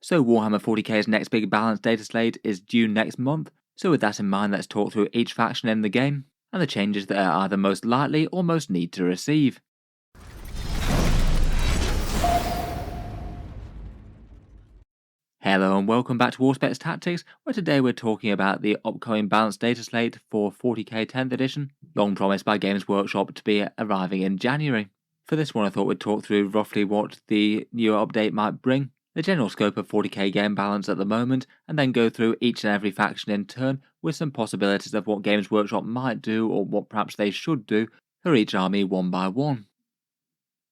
So Warhammer 40k's next big balance data slate is due next month, so with that in mind let's talk through each faction in the game, and the changes that are either most likely or most need to receive. Hello and welcome back to Auspex Tactics, where today we're talking about the upcoming balanced data slate for 40k 10th edition, long promised by Games Workshop to be arriving in January. For this one I thought we'd talk through roughly what the new update might bring, the general scope of 40k game balance at the moment, and then go through each and every faction in turn with some possibilities of what Games Workshop might do or what perhaps they should do for each army one by one.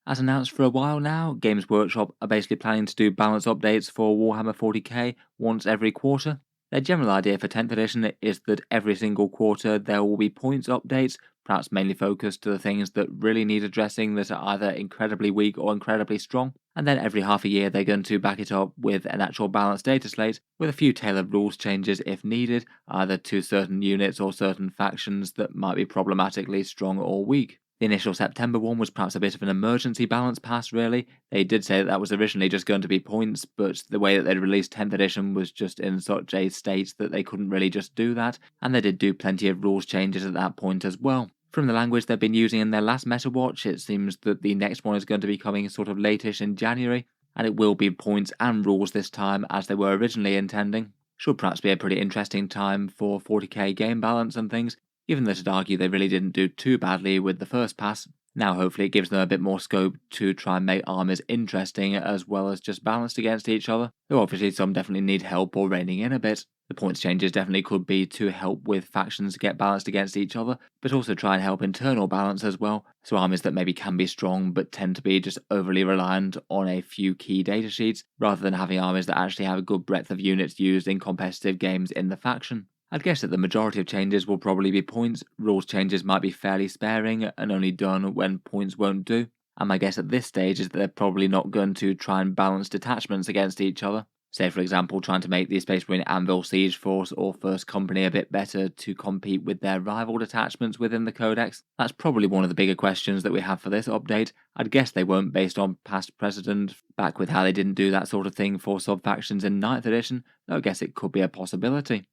As announced for a while now, Games Workshop are basically planning to do balance updates for Warhammer 40k once every quarter. Their general idea for 10th edition is that every single quarter there will be points updates, perhaps mainly focused to the things that really need addressing that are either incredibly weak or incredibly strong, and then every half a year they're going to back it up with an actual balanced data slate with a few tailored rules changes if needed, either to certain units or certain factions that might be problematically strong or weak. The initial September one was perhaps a bit of an emergency balance pass, really. They did say that was originally just going to be points, but the way that they'd released 10th edition was just in such a state that they couldn't really just do that, and they did do plenty of rules changes at that point as well. From the language they've been using in their last Meta Watch, it seems that the next one is going to be coming sort of late-ish in January, and it will be points and rules this time as they were originally intending. Should perhaps be a pretty interesting time for 40k game balance and things, given that I'd argue they really didn't do too badly with the first pass. Now hopefully it gives them a bit more scope to try and make armies interesting as well as just balanced against each other, though obviously some definitely need help or reining in a bit. The points changes definitely could be to help with factions get balanced against each other, but also try and help internal balance as well, so armies that maybe can be strong but tend to be just overly reliant on a few key datasheets, rather than having armies that actually have a good breadth of units used in competitive games in the faction. I'd guess that the majority of changes will probably be points, rules changes might be fairly sparing and only done when points won't do, and my guess at this stage is that they're probably not going to try and balance detachments against each other. Say for example trying to make the Space Marine Anvil Siege Force or First Company a bit better to compete with their rival detachments within the Codex. That's probably one of the bigger questions that we have for this update. I'd guess they won't based on past precedent, back with how they didn't do that sort of thing for sub-factions in 9th edition, though I guess it could be a possibility.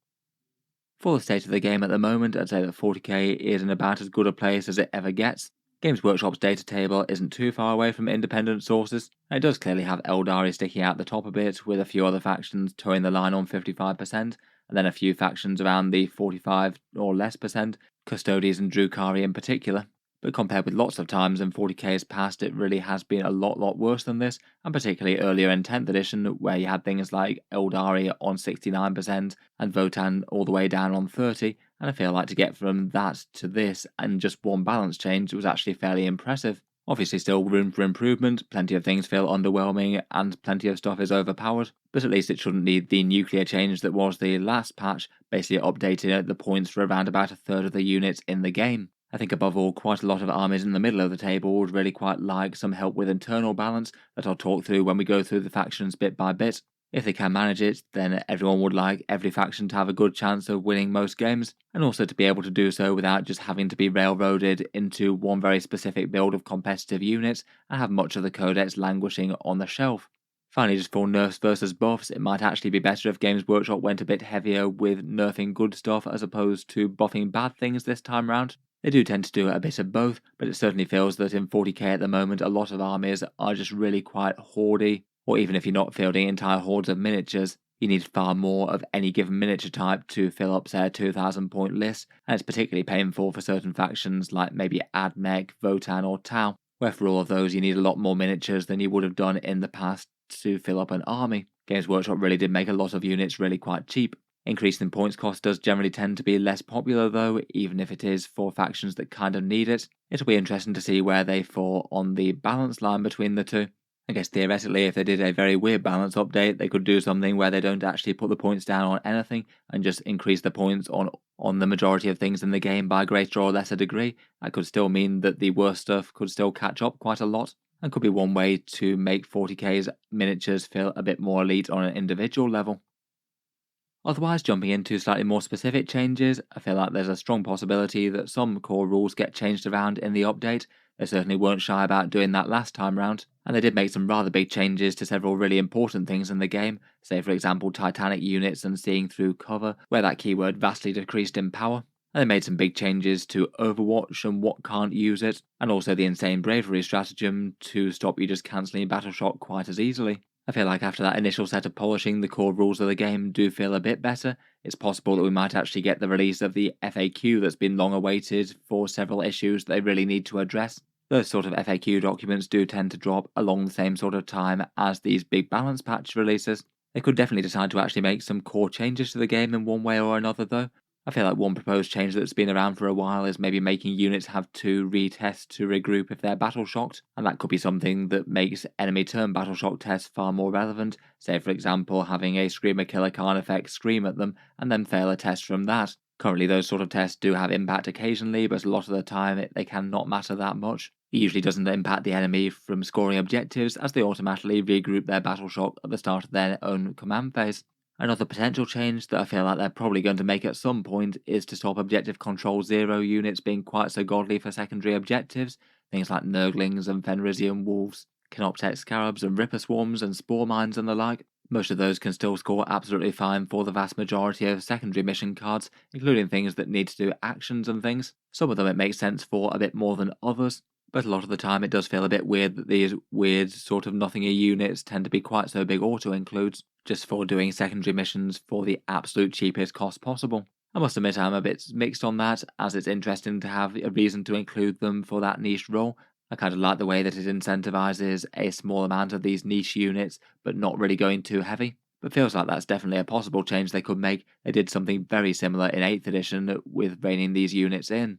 For the state of the game at the moment, I'd say that 40k is in about as good a place as it ever gets. Games Workshop's data table isn't too far away from independent sources, and it does clearly have Aeldari sticking out the top a bit, with a few other factions towing the line on 55%, and then a few factions around the 45 or less percent, Custodes and Drukhari in particular. But compared with lots of times in 40k's past, it really has been a lot worse than this, and particularly earlier in 10th edition, where you had things like Aeldari on 69% and Votann all the way down on 30%, and I feel like to get from that to this and just one balance change was actually fairly impressive. Obviously still room for improvement, plenty of things feel underwhelming, and plenty of stuff is overpowered, but at least it shouldn't need the nuclear change that was the last patch, basically updating the points for around about a third of the units in the game. I think above all, quite a lot of armies in the middle of the table would really quite like some help with internal balance that I'll talk through when we go through the factions bit by bit. If they can manage it, then everyone would like every faction to have a good chance of winning most games, and also to be able to do so without just having to be railroaded into one very specific build of competitive units and have much of the codex languishing on the shelf. Finally, just for nerfs versus buffs, it might actually be better if Games Workshop went a bit heavier with nerfing good stuff as opposed to buffing bad things this time round. They do tend to do a bit of both, but it certainly feels that in 40k at the moment a lot of armies are just really quite hoardy, or even if you're not fielding entire hordes of miniatures, you need far more of any given miniature type to fill up say a 2000 point list, and it's particularly painful for certain factions like maybe Admech, Votann or Tau, where for all of those you need a lot more miniatures than you would have done in the past to fill up an army. Games Workshop really did make a lot of units really quite cheap. Increasing points cost does generally tend to be less popular though, even if it is for factions that kind of need it. It'll be interesting to see where they fall on the balance line between the two. I guess theoretically if they did a very weird balance update, they could do something where they don't actually put the points down on anything and just increase the points on the majority of things in the game by a greater or lesser degree. That could still mean that the worst stuff could still catch up quite a lot, and could be one way to make 40k's miniatures feel a bit more elite on an individual level. Otherwise, jumping into slightly more specific changes, I feel like there's a strong possibility that some core rules get changed around in the update. They certainly weren't shy about doing that last time round, and they did make some rather big changes to several really important things in the game, say for example Titanic units and seeing through cover, where that keyword vastly decreased in power. And they made some big changes to Overwatch and what can't use it, and also the insane bravery stratagem to stop you just cancelling battle shock quite as easily. I feel like after that initial set of polishing, the core rules of the game do feel a bit better. It's possible that we might actually get the release of the FAQ that's been long awaited for several issues that they really need to address. Those sort of FAQ documents do tend to drop along the same sort of time as these big balance patch releases. They could definitely decide to actually make some core changes to the game in one way or another though. I feel like one proposed change that's been around for a while is maybe making units have to retest to regroup if they're battle shocked, and that could be something that makes enemy turn battle shock tests far more relevant, say for example having a Screamer Killer Khan effect scream at them and then fail a test from that. Currently those sort of tests do have impact occasionally, but a lot of the time they can not matter that much. It usually doesn't impact the enemy from scoring objectives as they automatically regroup their battle shock at the start of their own command phase. Another potential change that I feel like they're probably going to make at some point is to stop Objective Control 0 units being quite so godly for secondary objectives, things like Nurglings and Fenrisian Wolves, Canoptek Scarabs and Ripper Swarms and Spore Mines and the like. Most of those can still score absolutely fine for the vast majority of secondary mission cards, including things that need to do actions and things. Some of them it makes sense for a bit more than others, but a lot of the time it does feel a bit weird that these weird sort of nothingy units tend to be quite so big auto-includes, just for doing secondary missions for the absolute cheapest cost possible. I must admit I'm a bit mixed on that, as it's interesting to have a reason to include them for that niche role. I kind of like the way that it incentivizes a small amount of these niche units, but not really going too heavy. But feels like that's definitely a possible change they could make. They did something very similar in 8th edition with reining these units in.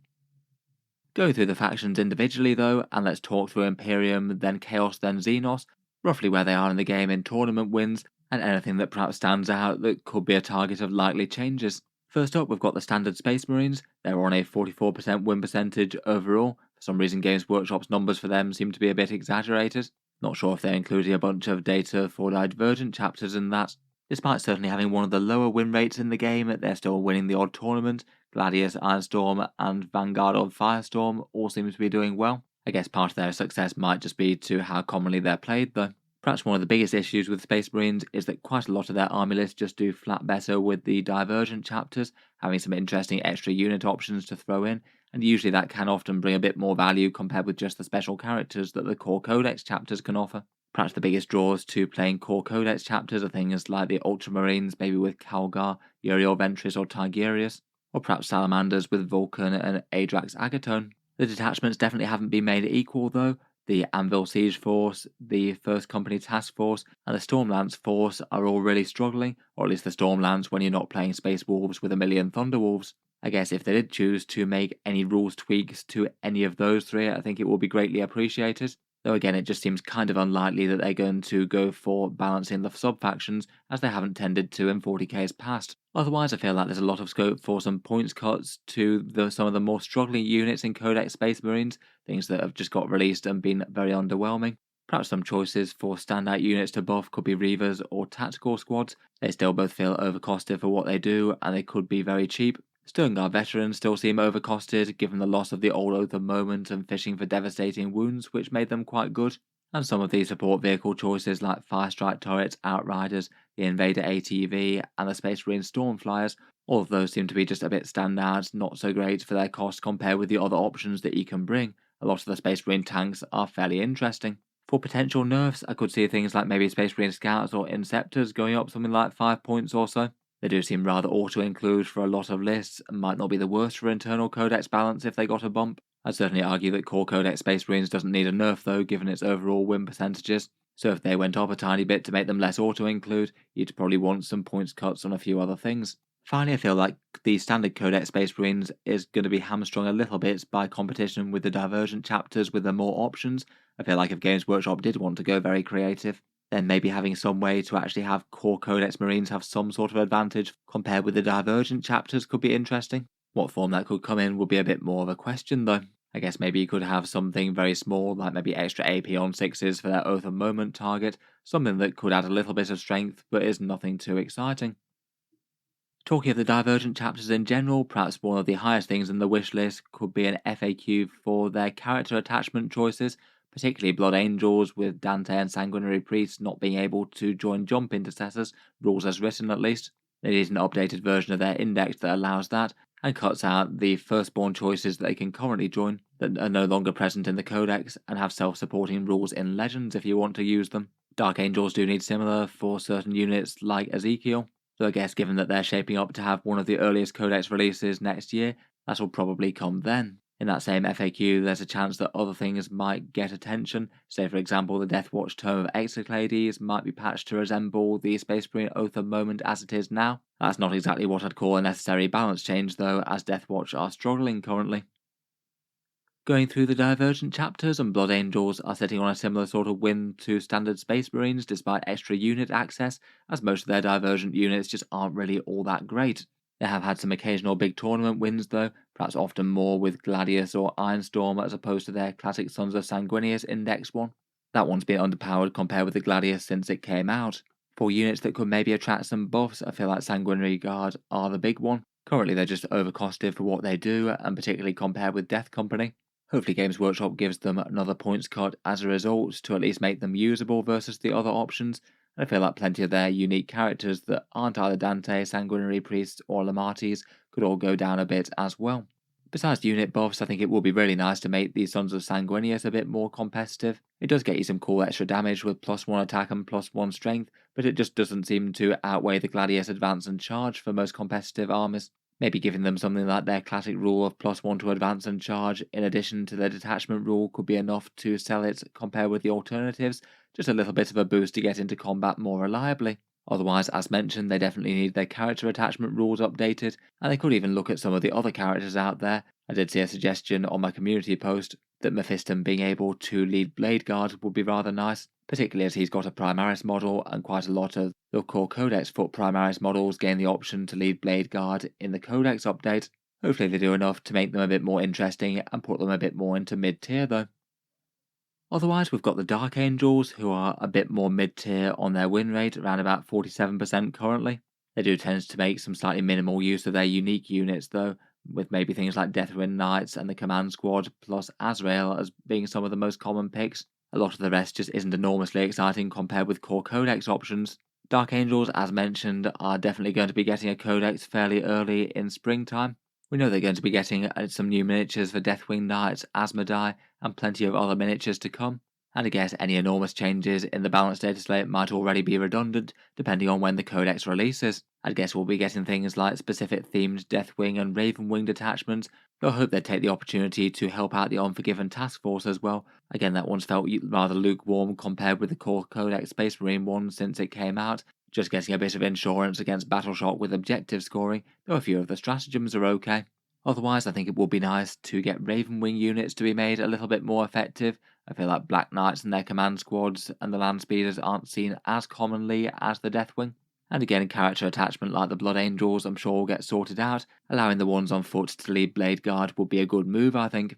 Going through the factions individually though, and let's talk through Imperium, then Chaos, then Xenos, roughly where they are in the game in tournament wins, and anything that perhaps stands out that could be a target of likely changes. First up, we've got the standard Space Marines. They're on a 44% win percentage overall. For some reason, Games Workshop's numbers for them seem to be a bit exaggerated. Not sure if they're including a bunch of data for Divergent chapters in that. Despite certainly having one of the lower win rates in the game, they're still winning the odd tournament. Gladius, Ironstorm, and Vanguard of Firestorm all seem to be doing well. I guess part of their success might just be to how commonly they're played though. Perhaps one of the biggest issues with Space Marines is that quite a lot of their army lists just do flat better with the Divergent chapters, having some interesting extra unit options to throw in, and usually that can often bring a bit more value compared with just the special characters that the core Codex chapters can offer. Perhaps the biggest draws to playing core Codex chapters are things like the Ultramarines, maybe with Calgar, Uriel Ventris or Tigurius, or perhaps Salamanders with Vulcan and Adrax Agatone. The detachments definitely haven't been made equal though. The Anvil Siege Force, the 1st Company Task Force, and the Stormlance Force are all really struggling, or at least the Stormlance when you're not playing Space Wolves with a million Thunderwolves. I guess if they did choose to make any rules tweaks to any of those three, I think it would be greatly appreciated. Though again, it just seems kind of unlikely that they're going to go for balancing the sub-factions, as they haven't tended to in 40k's past. Otherwise, I feel like there's a lot of scope for some points cuts to some of the more struggling units in Codex Space Marines, things that have just got released and been very underwhelming. Perhaps some choices for standout units to buff could be Reavers or Tactical Squads. They still both feel overcosted for what they do, and they could be very cheap. Sturmguard veterans still seem overcosted given the loss of the old Oath of Moment and fishing for devastating wounds, which made them quite good. And some of these support vehicle choices like Firestrike turrets, Outriders, the Invader ATV, and the Space Marine Stormflyers, all of those seem to be just a bit standout, not so great for their cost compared with the other options that you can bring. A lot of the Space Marine tanks are fairly interesting. For potential nerfs, I could see things like maybe Space Marine Scouts or Inceptors going up something like 5 points or so. They do seem rather auto-include for a lot of lists, and might not be the worst for internal Codex balance if they got a bump. I'd certainly argue that core Codex Space Marines doesn't need a nerf though, given its overall win percentages, so if they went up a tiny bit to make them less auto-include, you'd probably want some points cuts on a few other things. Finally, I feel like the standard Codex Space Marines is going to be hamstrung a little bit by competition with the Divergent chapters with the more options. I feel like if Games Workshop did want to go very creative, then maybe having some way to actually have core Codex Marines have some sort of advantage compared with the Divergent chapters could be interesting. What form that could come in would be a bit more of a question though. I guess maybe you could have something very small, like maybe extra AP on 6s for that Oath of Moment target, something that could add a little bit of strength but is nothing too exciting. Talking of the divergent chapters in general, perhaps one of the highest things in the wish list could be an FAQ for their character attachment choices, particularly Blood Angels, with Dante and Sanguinary Priests not being able to join Jump Intercessors, rules as written at least. They need an updated version of their index that allows that, and cuts out the firstborn choices that they can currently join that are no longer present in the Codex, and have self-supporting rules in Legends if you want to use them. Dark Angels do need similar for certain units like Ezekiel, so I guess given that they're shaping up to have one of the earliest Codex releases next year, that will probably come then. In that same FAQ, there's a chance that other things might get attention. Say, for example, the Deathwatch Tome of Exoclades might be patched to resemble the Space Marine Oath of Moment as it is now. That's not exactly what I'd call a necessary balance change, though, as Deathwatch are struggling currently. Going through the Divergent chapters, and Blood Angels are sitting on a similar sort of win to standard Space Marines despite extra unit access, as most of their Divergent units just aren't really all that great. They have had some occasional big tournament wins though, perhaps often more with Gladius or Ironstorm as opposed to their classic Sons of Sanguinius Index one. That one's been underpowered compared with the Gladius since it came out. For units that could maybe attract some buffs, I feel like Sanguinary Guard are the big one. Currently they're just overcosted for what they do, and particularly compared with Death Company. Hopefully Games Workshop gives them another points cut as a result to at least make them usable versus the other options, and I feel like plenty of their unique characters that aren't either Dante, Sanguinary Priests or Lamatis could all go down a bit as well. Besides unit buffs, I think it would be really nice to make the Sons of Sanguinius a bit more competitive. It does get you some cool extra damage with +1 attack and +1 strength, but it just doesn't seem to outweigh the Gladius advance and charge for most competitive armies. Maybe giving them something like their classic rule of +1 to advance and charge in addition to their detachment rule could be enough to sell it compared with the alternatives, just a little bit of a boost to get into combat more reliably. Otherwise, as mentioned, they definitely need their character attachment rules updated, and they could even look at some of the other characters out there. I did see a suggestion on my community post that Mephiston being able to lead Blade Guard would be rather nice, particularly as he's got a Primaris model, and quite a lot of the core Codex foot Primaris models gain the option to lead Blade Guard in the Codex update. Hopefully they do enough to make them a bit more interesting and put them a bit more into mid-tier though. Otherwise, we've got the Dark Angels, who are a bit more mid-tier on their win rate, around about 47% currently. They do tend to make some slightly minimal use of their unique units though, with maybe things like Deathwind Knights and the Command Squad plus Azrael as being some of the most common picks. A lot of the rest just isn't enormously exciting compared with core Codex options. Dark Angels, as mentioned, are definitely going to be getting a Codex fairly early in springtime. We know they're going to be getting some new miniatures for Deathwing Knights, Asmodai, and plenty of other miniatures to come. And I guess any enormous changes in the balance data slate might already be redundant, depending on when the Codex releases. I guess we'll be getting things like specific themed Deathwing and Ravenwing detachments, though I hope they take the opportunity to help out the Unforgiven Task Force as well. Again, that one's felt rather lukewarm compared with the core Codex Space Marine one since it came out, just getting a bit of insurance against battle shock with objective scoring, though a few of the stratagems are okay. Otherwise, I think it would be nice to get Ravenwing units to be made a little bit more effective. I feel like Black Knights and their command squads and the Land Speeders aren't seen as commonly as the Deathwing. And again, character attachment like the Blood Angels I'm sure will get sorted out, allowing the ones on foot to lead Blade Guard would be a good move, I think.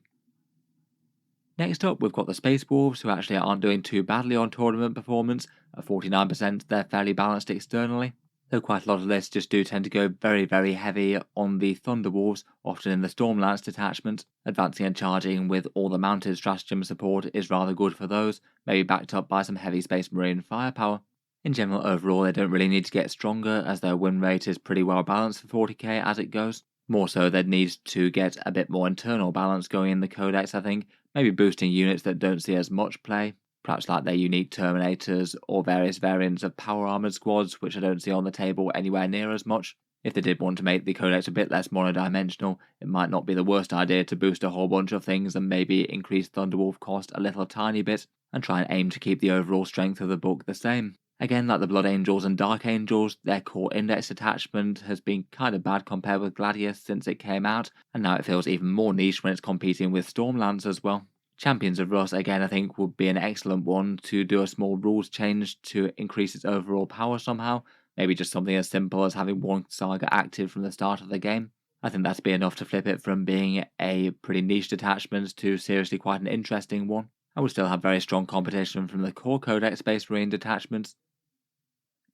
Next up, we've got the Space Wolves, who actually aren't doing too badly on tournament performance. At 49%, they're fairly balanced externally, though quite a lot of lists just do tend to go very heavy on the Thunder Wolves, often in the Stormlance detachment. Advancing and charging with all the mounted stratagem support is rather good for those, maybe backed up by some heavy Space Marine firepower. In general, overall, they don't really need to get stronger, as their win rate is pretty well balanced for 40k as it goes. More so, they'd need to get a bit more internal balance going in the Codex, I think, maybe boosting units that don't see as much play, perhaps like their unique Terminators or various variants of power armoured squads, which I don't see on the table anywhere near as much. If they did want to make the Codex a bit less monodimensional, it might not be the worst idea to boost a whole bunch of things and maybe increase Thunderwolf cost a little tiny bit, and try and aim to keep the overall strength of the book the same. Again, like the Blood Angels and Dark Angels, their core index attachment has been kind of bad compared with Gladius since it came out, and now it feels even more niche when it's competing with Stormlance as well. Champions of Rust, again, I think would be an excellent one to do a small rules change to increase its overall power somehow, maybe just something as simple as having one saga active from the start of the game. I think that'd be enough to flip it from being a pretty niche detachment to seriously quite an interesting one. I would still have very strong competition from the core Codex Space Marine detachments.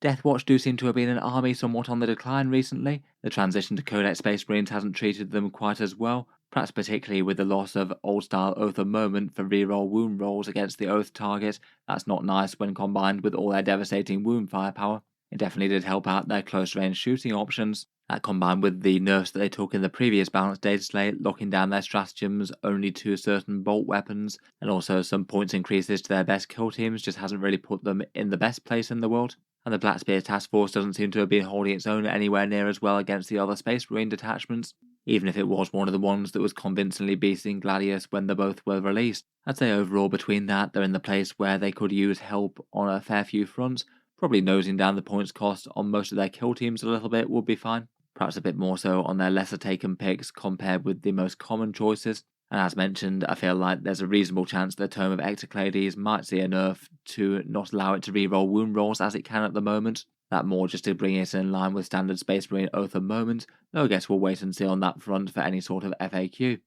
Deathwatch do seem to have been an army somewhat on the decline recently. The transition to Codex Space Marines hasn't treated them quite as well, perhaps particularly with the loss of old-style Oath of Moment for reroll wound rolls against the Oath target. That's not nice when combined with all their devastating wound firepower. It definitely did help out their close-range shooting options. That combined with the nerfs that they took in the previous balanced dataslate, locking down their stratagems only to certain bolt weapons, and also some points increases to their best kill teams, just hasn't really put them in the best place in the world. And the Blackspear Task Force doesn't seem to have been holding its own anywhere near as well against the other Space Marine detachments, even if it was one of the ones that was convincingly beating Gladius when they both were released. I'd say overall between that, they're in the place where they could use help on a fair few fronts. Probably nosing down the points cost on most of their kill teams a little bit would be fine. Perhaps a bit more so on their lesser taken picks compared with the most common choices. And as mentioned, I feel like there's a reasonable chance the Tome of Ectoclades might see a nerf to not allow it to reroll wound rolls as it can at the moment. That more just to bring it in line with standard Space Marine Oath of Moment, though I guess we'll wait and see on that front for any sort of FAQ.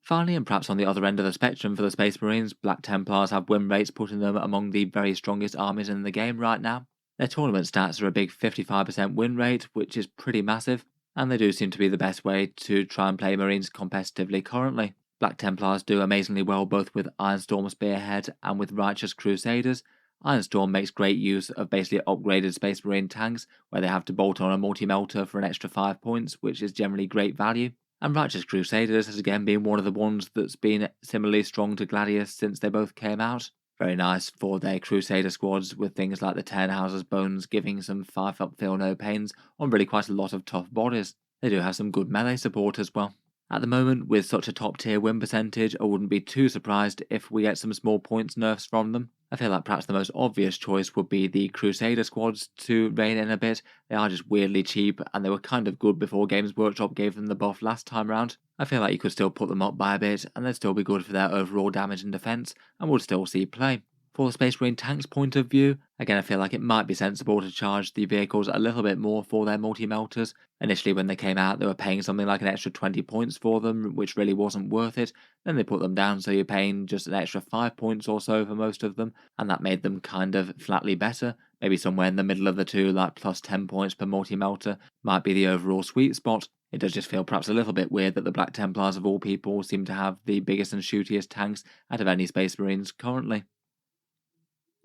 Finally, and perhaps on the other end of the spectrum for the Space Marines, Black Templars have win rates putting them among the very strongest armies in the game right now. Their tournament stats are a big 55% win rate, which is pretty massive, and they do seem to be the best way to try and play Marines competitively currently. Black Templars do amazingly well both with Ironstorm Spearhead and with Righteous Crusaders. Ironstorm makes great use of basically upgraded Space Marine tanks, where they have to bolt on a multi-melter for an extra 5 points, which is generally great value. And Righteous Crusaders has again been one of the ones that's been similarly strong to Gladius since they both came out. Very nice for their Crusader squads, with things like the Turnhouse's Bones giving some 5-up feel no pains on really quite a lot of tough bodies. They do have some good melee support as well. At the moment, with such a top tier win percentage, I wouldn't be too surprised if we get some small points nerfs from them. I feel like perhaps the most obvious choice would be the Crusader squads to rein in a bit. They are just weirdly cheap, and they were kind of good before Games Workshop gave them the buff last time round. I feel like you could still put them up by a bit, and they'd still be good for their overall damage and defense, and would still see play. For the Space Marine tanks point of view, again I feel like it might be sensible to charge the vehicles a little bit more for their multi-melters. Initially when they came out they were paying something like an extra 20 points for them, which really wasn't worth it. Then they put them down so you're paying just an extra 5 points or so for most of them, and that made them kind of flatly better. Maybe somewhere in the middle of the two, like plus 10 points per multi-melter, might be the overall sweet spot. It does just feel perhaps a little bit weird that the Black Templars of all people seem to have the biggest and shootiest tanks out of any Space Marines currently.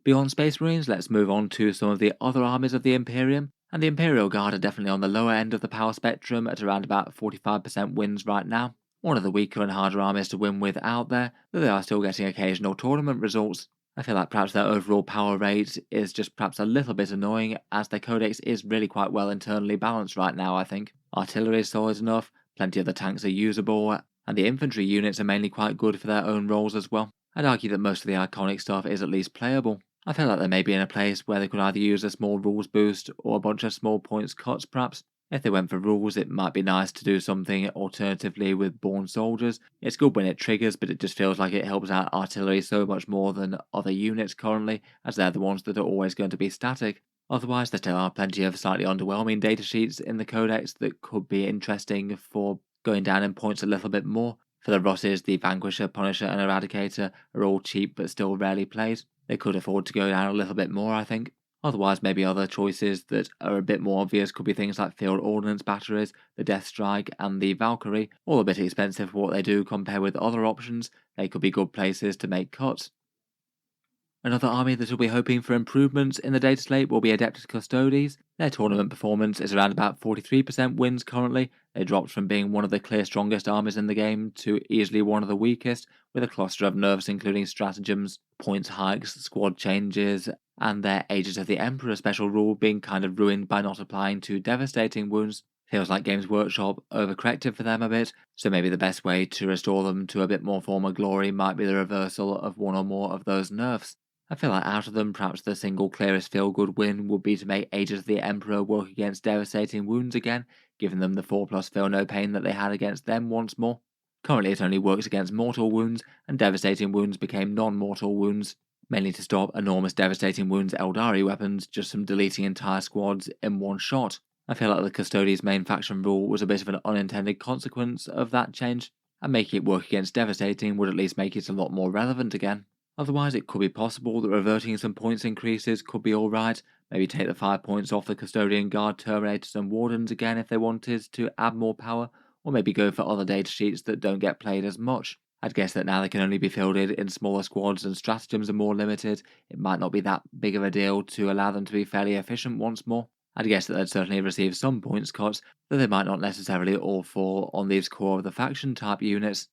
Beyond Space Marines, let's move on to some of the other armies of the Imperium, and the Imperial Guard are definitely on the lower end of the power spectrum at around about 45% wins right now. One of the weaker and harder armies to win with out there, though they are still getting occasional tournament results. I feel like perhaps their overall power rate is just perhaps a little bit annoying, as their codex is really quite well internally balanced right now, I think. Artillery is solid enough, plenty of the tanks are usable, and the infantry units are mainly quite good for their own roles as well. I'd argue that most of the iconic stuff is at least playable. I feel like they may be in a place where they could either use a small rules boost or a bunch of small points cuts perhaps. If they went for rules, it might be nice to do something alternatively with Born Soldiers. It's good when it triggers, but it just feels like it helps out artillery so much more than other units currently, as they're the ones that are always going to be static. Otherwise, there still are plenty of slightly underwhelming datasheets in the codex that could be interesting for going down in points a little bit more. For the Rosses, the Vanquisher, Punisher and Eradicator are all cheap but still rarely played. They could afford to go down a little bit more, I think. Otherwise, maybe other choices that are a bit more obvious could be things like Field Ordnance Batteries, the Death Strike and the Valkyrie, all a bit expensive for what they do compared with other options. They could be good places to make cuts. Another army that will be hoping for improvements in the data slate will be Adeptus Custodes. Their tournament performance is around about 43% wins currently. They dropped from being one of the clear strongest armies in the game to easily one of the weakest, with a cluster of nerfs including stratagems, points hikes, squad changes, and their Agents of the Emperor special rule being kind of ruined by not applying to devastating wounds. Feels like Games Workshop overcorrected for them a bit, so maybe the best way to restore them to a bit more former glory might be the reversal of one or more of those nerfs. I feel like out of them, perhaps the single clearest feel-good win would be to make Agents of the Emperor work against devastating wounds again, giving them the 4+ feel no pain that they had against them once more. Currently it only works against mortal wounds, and devastating wounds became non-mortal wounds, mainly to stop enormous devastating wounds Aeldari weapons just from deleting entire squads in one shot. I feel like the Custodes main faction rule was a bit of an unintended consequence of that change, and making it work against devastating would at least make it a lot more relevant again. Otherwise, it could be possible that reverting some points increases could be alright. Maybe take the 5 points off the Custodian Guard, Terminators and Wardens again if they wanted to add more power, or maybe go for other datasheets that don't get played as much. I'd guess that now they can only be fielded in smaller squads and stratagems are more limited, it might not be that big of a deal to allow them to be fairly efficient once more. I'd guess that they'd certainly receive some points cuts, though they might not necessarily all fall on these core of the faction type units.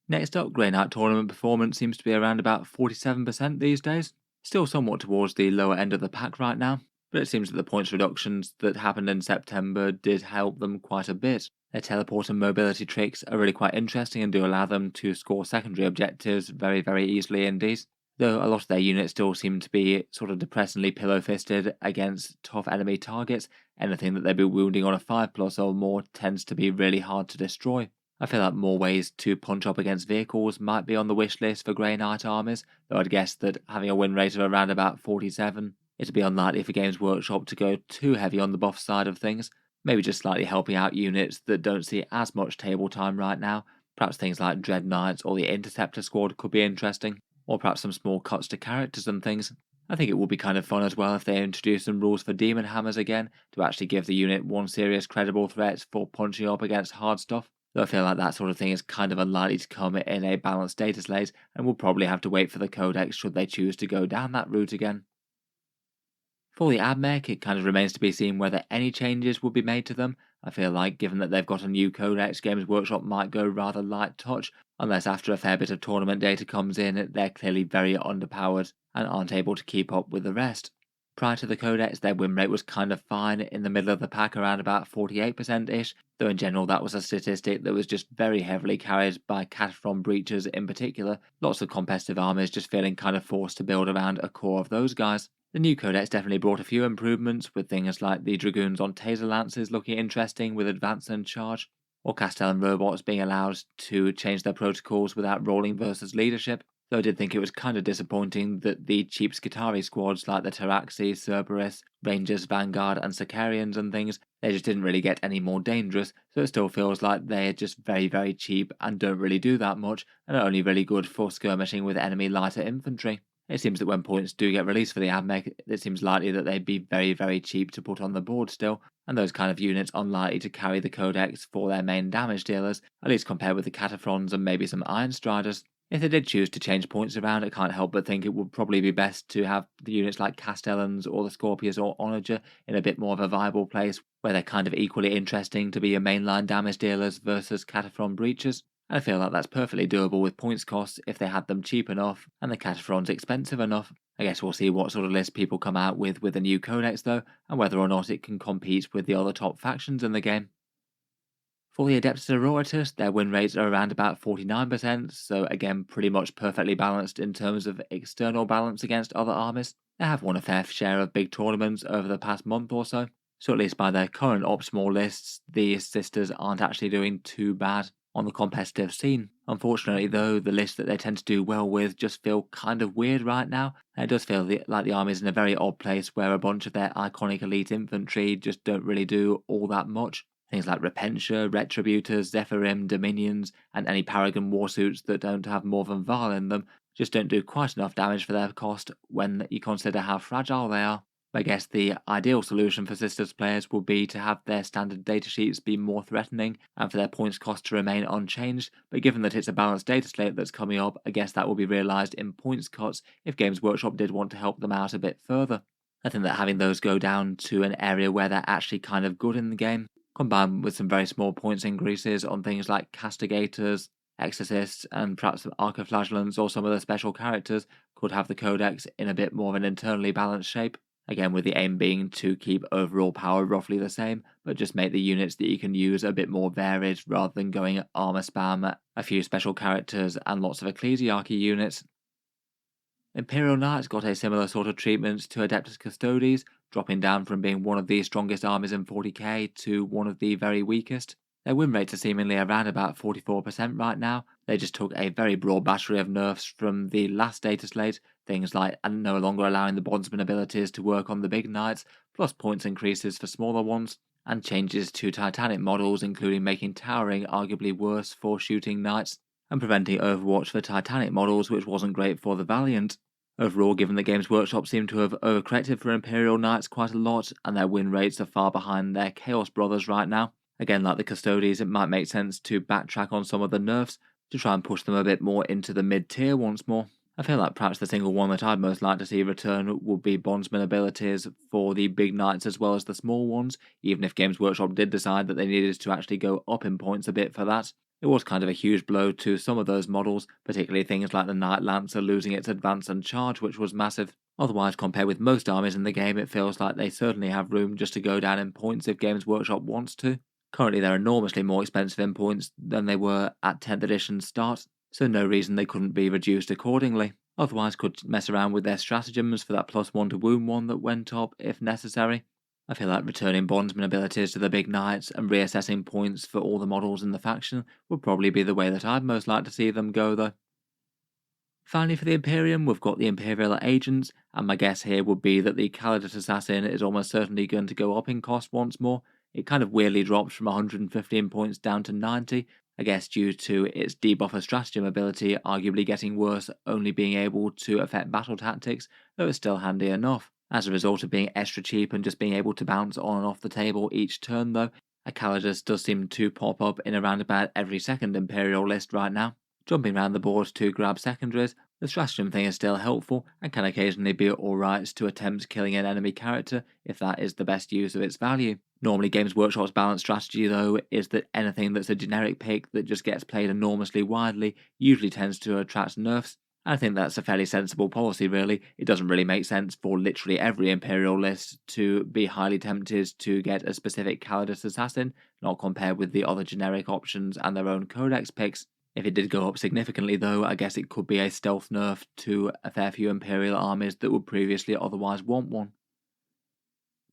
Next up, Grey Knight tournament performance seems to be around about 47% these days. Still somewhat towards the lower end of the pack right now, but it seems that the points reductions that happened in September did help them quite a bit. Their teleport and mobility tricks are really quite interesting and do allow them to score secondary objectives very easily indeed. Though a lot of their units still seem to be sort of depressingly pillow-fisted against tough enemy targets, anything that they'd be wounding on a 5+ or more tends to be really hard to destroy. I feel like more ways to punch up against vehicles might be on the wish list for Grey Knight armies, though I'd guess that having a win rate of around about 47, it'd be unlikely for Games Workshop to go too heavy on the buff side of things, maybe just slightly helping out units that don't see as much table time right now. Perhaps things like Dread Knights or the Interceptor squad could be interesting, or perhaps some small cuts to characters and things. I think it would be kind of fun as well if they introduce some rules for Demon Hammers again, to actually give the unit one serious credible threat for punching up against hard stuff. Though I feel like that sort of thing is kind of unlikely to come in a balanced data slate, and we'll probably have to wait for the codex should they choose to go down that route again. For the AdMech, it kind of remains to be seen whether any changes will be made to them. I feel like, given that they've got a new codex, Games Workshop might go rather light touch, unless after a fair bit of tournament data comes in, they're clearly very underpowered and aren't able to keep up with the rest. Prior to the codex, their win rate was kind of fine in the middle of the pack, around about 48%-ish, though in general that was a statistic that was just very heavily carried by Cataphron breaches in particular, lots of competitive armies just feeling kind of forced to build around a core of those guys. The new codex definitely brought a few improvements, with things like the Dragoons on Taser Lances looking interesting with Advance and Charge, or Castellan robots being allowed to change their protocols without rolling versus leadership. Though I did think it was kind of disappointing that the cheap Skitarii squads like the Taraxi, Cerberus, Rangers, Vanguard and Sicarians and things, they just didn't really get any more dangerous, so it still feels like they're just very cheap and don't really do that much, and are only really good for skirmishing with enemy lighter infantry. It seems that when points do get released for the AdMech, it seems likely that they'd be very cheap to put on the board still, and those kind of units unlikely to carry the codex for their main damage dealers, at least compared with the Cataphrons and maybe some Iron Striders. If they did choose to change points around, I can't help but think it would probably be best to have the units like Castellans or the Scorpius or Onager in a bit more of a viable place, where they're kind of equally interesting to be your mainline damage dealers versus Cataphron breaches. And I feel like that's perfectly doable with points costs if they had them cheap enough and the Cataphrons expensive enough. I guess we'll see what sort of list people come out with the new codex though, and whether or not it can compete with the other top factions in the game. For the Adepta Sororitas, their win rates are around about 49%, so again pretty much perfectly balanced in terms of external balance against other armies. They have won a fair share of big tournaments over the past month or so, so at least by their current optimal lists, the sisters aren't actually doing too bad on the competitive scene. Unfortunately though, the lists that they tend to do well with just feel kind of weird right now, and it does feel like the army's in a very odd place where a bunch of their iconic elite infantry just don't really do all that much. Things like Repentia, Retributors, Zephyrim, Dominions, and any Paragon warsuits that don't have more than Val in them just don't do quite enough damage for their cost when you consider how fragile they are. I guess the ideal solution for Sisters players would be to have their standard datasheets be more threatening and for their points cost to remain unchanged, but given that it's a balanced data slate that's coming up, I guess that will be realised in points cuts if Games Workshop did want to help them out a bit further. I think that having those go down to an area where they're actually kind of good in the game, combined with some very small points increases on things like Castigators, Exorcists, and perhaps some Archiflagellants or some of the special characters, could have the codex in a bit more of an internally balanced shape. Again, with the aim being to keep overall power roughly the same, but just make the units that you can use a bit more varied rather than going armor spam, a few special characters, and lots of Ecclesiarchy units. Imperial Knights got a similar sort of treatment to Adeptus Custodes, dropping down from being one of the strongest armies in 40k to one of the very weakest. Their win rates are seemingly around about 44% right now. They just took a very broad battery of nerfs from the last data slate, things like no longer allowing the bondsman abilities to work on the big knights, plus points increases for smaller ones, and changes to Titanic models, including making towering arguably worse for shooting knights. and preventing Overwatch for Titanic models, which wasn't great for the Valiant. Overall, given that Games Workshop seem to have overcorrected for Imperial Knights quite a lot, and their win rates are far behind their Chaos brothers right now, again like the Custodes, it might make sense to backtrack on some of the nerfs to try and push them a bit more into the mid-tier once more. I feel like perhaps the single one that I'd most like to see return would be Bondsman abilities for the big knights as well as the small ones, even if Games Workshop did decide that they needed to actually go up in points a bit for that. It was kind of a huge blow to some of those models, particularly things like the Knight Lancer losing its advance and charge, which was massive. Otherwise, compared with most armies in the game, it feels like they certainly have room just to go down in points if Games Workshop wants to. Currently, they're enormously more expensive in points than they were at 10th edition's start, so no reason they couldn't be reduced accordingly. Otherwise, could mess around with their stratagems for that +1 to wound one that went up if necessary. I feel like returning Bondsman abilities to the big knights and reassessing points for all the models in the faction would probably be the way that I'd most like to see them go though. Finally for the Imperium, we've got the Imperial Agents, and my guess here would be that the Calidus Assassin is almost certainly going to go up in cost once more. It kind of weirdly drops from 115 points down to 90, I guess due to its debuffer stratagem ability arguably getting worse, only being able to affect battle tactics, though it's still handy enough. As a result of being extra cheap and just being able to bounce on and off the table each turn though, a Calidus does seem to pop up in around about every second Imperial list right now. Jumping around the board to grab secondaries, the stratagem thing is still helpful and can occasionally be alright to attempt killing an enemy character if that is the best use of its value. Normally Games Workshop's balanced strategy though is that anything that's a generic pick that just gets played enormously widely usually tends to attract nerfs. I think that's a fairly sensible policy really. It doesn't really make sense for literally every Imperial list to be highly tempted to get a specific Calidus Assassin, not compared with the other generic options and their own codex picks. If it did go up significantly though, I guess it could be a stealth nerf to a fair few Imperial armies that would previously otherwise want one.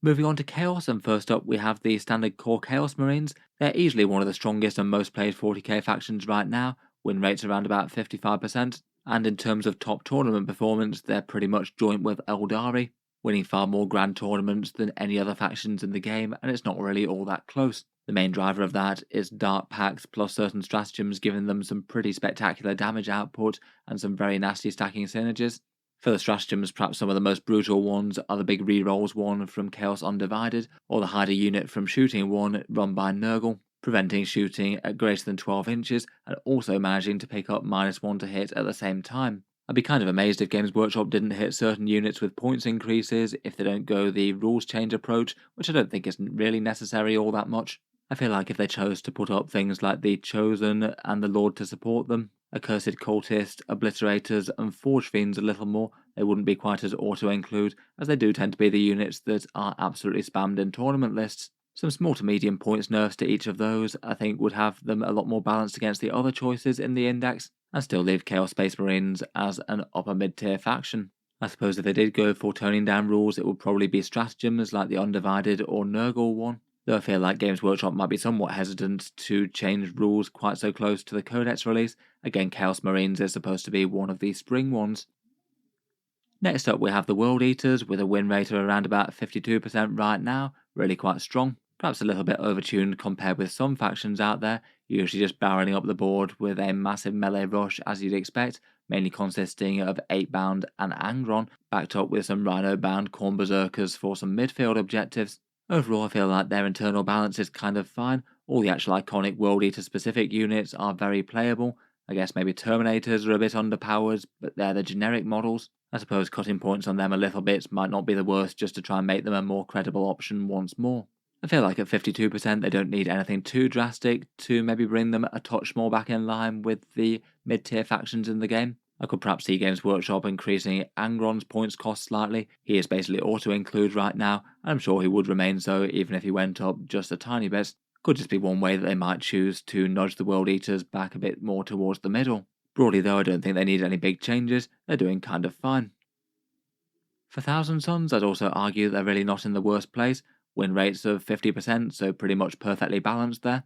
Moving on to Chaos, and first up we have the standard core Chaos Marines. They're easily one of the strongest and most played 40k factions right now, win rates around about 55%, and in terms of top tournament performance they're pretty much joint with Aeldari, winning far more grand tournaments than any other factions in the game, and it's not really all that close. The main driver of that is Dark Pacts plus certain stratagems giving them some pretty spectacular damage output and some very nasty stacking synergies. For the stratagems, perhaps some of the most brutal ones are the big rerolls one from Chaos Undivided, or the Hider unit from Shooting one run by Nurgle, preventing shooting at greater than 12 inches and also managing to pick up -1 to hit at the same time. I'd be kind of amazed if Games Workshop didn't hit certain units with points increases if they don't go the rules change approach, which I don't think is really necessary all that much. I feel like if they chose to put up things like the Chosen and the Lord to support them, Accursed Cultist, Obliterators and Forge Fiends a little more, they wouldn't be quite as auto-include, as they do tend to be the units that are absolutely spammed in tournament lists. Some small to medium points nerfs to each of those I think would have them a lot more balanced against the other choices in the index, and still leave Chaos Space Marines as an upper mid-tier faction. I suppose if they did go for toning down rules, it would probably be stratagems like the Undivided or Nurgle one, though I feel like Games Workshop might be somewhat hesitant to change rules quite so close to the Codex release. Again, Chaos Marines is supposed to be one of the spring ones. Next up we have the World Eaters with a win rate of around about 52% right now, really quite strong. Perhaps a little bit overtuned compared with some factions out there, usually just barreling up the board with a massive melee rush as you'd expect, mainly consisting of 8-bound and Angron, backed up with some Rhino-bound Khorne Berserkers for some midfield objectives. Overall, I feel like their internal balance is kind of fine. All the actual iconic World Eater specific units are very playable. I guess maybe Terminators are a bit underpowered, but they're the generic models. I suppose cutting points on them a little bit might not be the worst just to try and make them a more credible option once more. I feel like at 52% they don't need anything too drastic to maybe bring them a touch more back in line with the mid-tier factions in the game. I could perhaps see Games Workshop increasing Angron's points cost slightly. He is basically auto-include right now, and I'm sure he would remain so even if he went up just a tiny bit. Could just be one way that they might choose to nudge the World Eaters back a bit more towards the middle. Broadly though, I don't think they need any big changes, they're doing kind of fine. For Thousand Sons, I'd also argue that they're really not in the worst place, win rates of 50%, so pretty much perfectly balanced there.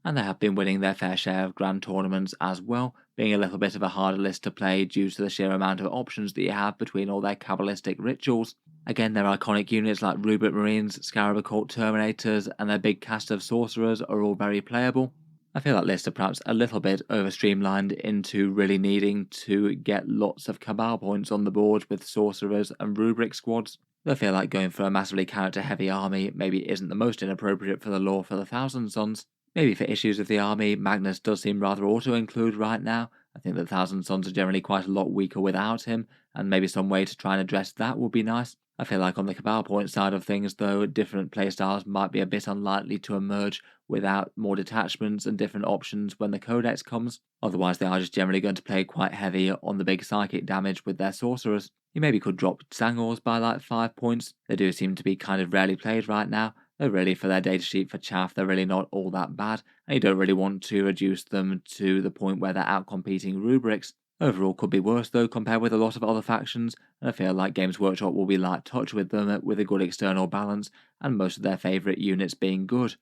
And they have been winning their fair share of grand tournaments as well, being a little bit of a harder list to play due to the sheer amount of options that you have between all their Kabbalistic rituals. Again, their iconic units like Rubric Marines, Scarab Occult Terminators, and their big cast of Sorcerers are all very playable. I feel that lists are perhaps a little bit over streamlined into really needing to get lots of Cabal points on the board with Sorcerers and Rubric squads. I feel like going for a massively character heavy army maybe isn't the most inappropriate for the lore for the Thousand Sons. Maybe for issues with the army, Magnus does seem rather auto-include right now. I think that Thousand Sons are generally quite a lot weaker without him, and maybe some way to try and address that would be nice. I feel like on the Cabal point side of things though, different playstyles might be a bit unlikely to emerge without more detachments and different options when the Codex comes. Otherwise they are just generally going to play quite heavy on the big psychic damage with their sorcerers. You maybe could drop Sangors by like 5 points. They do seem to be kind of rarely played right now. Though really for their datasheet for chaff, they're really not all that bad, and you don't really want to reduce them to the point where they're outcompeting rubrics. Overall could be worse though compared with a lot of other factions, and I feel like Games Workshop will be light touch with them with a good external balance, and most of their favourite units being good.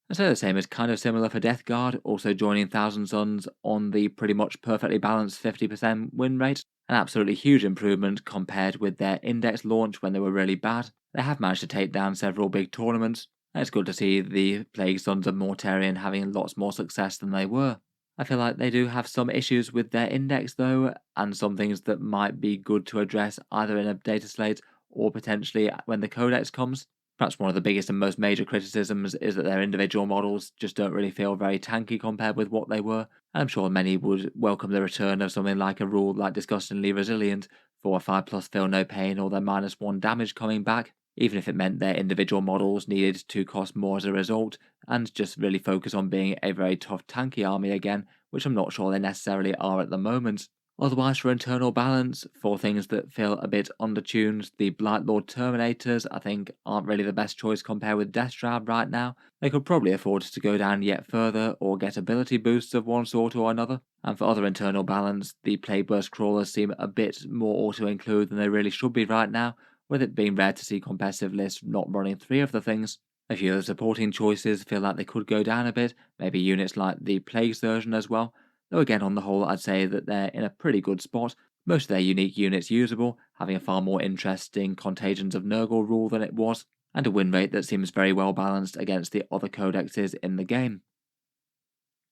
I'd say the same is kind of similar for Death Guard, also joining Thousand Sons on the pretty much perfectly balanced 50% win rate. An absolutely huge improvement compared with their Index launch when they were really bad. They have managed to take down several big tournaments, and it's good to see the Plague Sons of Mortarion having lots more success than they were. I feel like they do have some issues with their Index though, and some things that might be good to address either in a Dataslate or potentially when the Codex comes. Perhaps one of the biggest and most major criticisms is that their individual models just don't really feel very tanky compared with what they were, and I'm sure many would welcome the return of something like a rule like Disgustingly Resilient for 5+ Feel No Pain or their -1 damage coming back, even if it meant their individual models needed to cost more as a result, and just really focus on being a very tough tanky army again, which I'm not sure they necessarily are at the moment. Otherwise, for internal balance, for things that feel a bit undertuned, the Blightlord Terminators I think aren't really the best choice compared with Deathshroud right now. They could probably afford to go down yet further or get ability boosts of one sort or another. And for other internal balance, the Plagueburst Crawlers seem a bit more auto-include than they really should be right now, with it being rare to see competitive lists not running 3 of the things. A few of the supporting choices feel like they could go down a bit, maybe units like the Plague Surgeon as well. Though again, on the whole, I'd say that they're in a pretty good spot. Most of their unique units usable, having a far more interesting Contagions of Nurgle rule than it was, and a win rate that seems very well balanced against the other codexes in the game.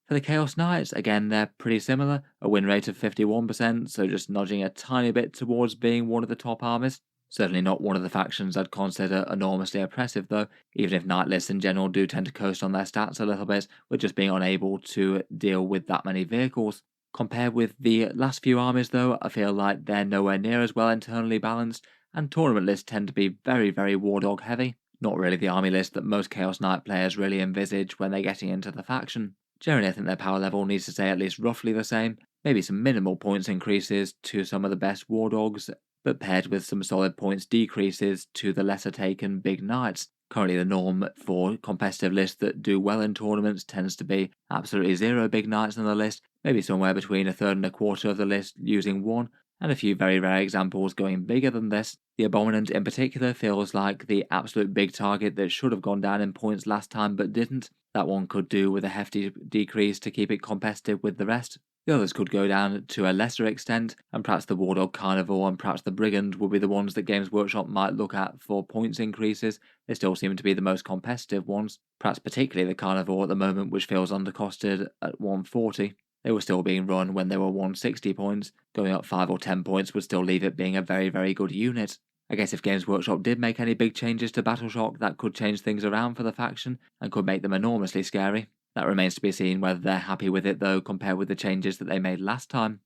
For the Chaos Knights, again, they're pretty similar, a win rate of 51%, so just nudging a tiny bit towards being one of the top armies. Certainly not one of the factions I'd consider enormously oppressive though, even if Knight lists in general do tend to coast on their stats a little bit, with just being unable to deal with that many vehicles. Compared with the last few armies though, I feel like they're nowhere near as well internally balanced, and tournament lists tend to be very, very Wardog heavy. Not really the army list that most Chaos Knight players really envisage when they're getting into the faction. Generally I think their power level needs to stay at least roughly the same, maybe some minimal points increases to some of the best War Dogs, but paired with some solid points decreases to the lesser taken Big Knights. Currently the norm for competitive lists that do well in tournaments tends to be absolutely 0 Big Knights on the list, maybe somewhere between a third and a quarter of the list using 1, and a few very rare examples going bigger than this. The Abominant in particular feels like the absolute big target that should have gone down in points last time but didn't. That one could do with a hefty decrease to keep it competitive with the rest. The others could go down to a lesser extent, and perhaps the Wardog Carnivore and perhaps the Brigand would be the ones that Games Workshop might look at for points increases. They still seem to be the most competitive ones, perhaps particularly the Carnivore at the moment, which feels undercosted at 140. They were still being run when they were 160 points. Going up 5 or 10 points would still leave it being a very, very good unit. I guess if Games Workshop did make any big changes to Battleshock, that could change things around for the faction and could make them enormously scary. That remains to be seen whether they're happy with it though compared with the changes that they made last time.